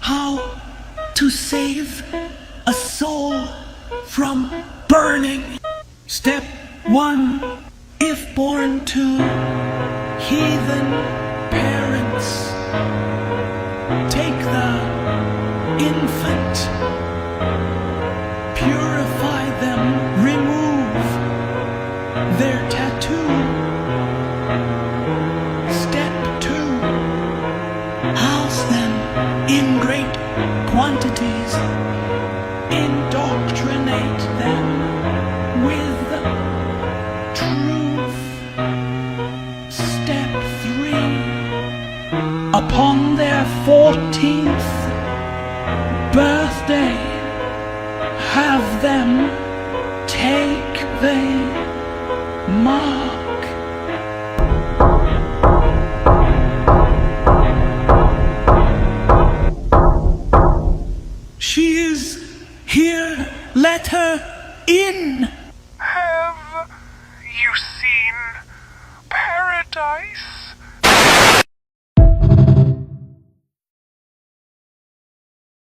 How to save a soul from burning. Step 1. If born to heathen parents, take the infant, purify them, remove their tattoo. Step 2. House them in great quantities, indoctrinate them with truth. Step 3. Upon their 14th birthday, have them take the mark. She is here, let her in. Have you seen paradise?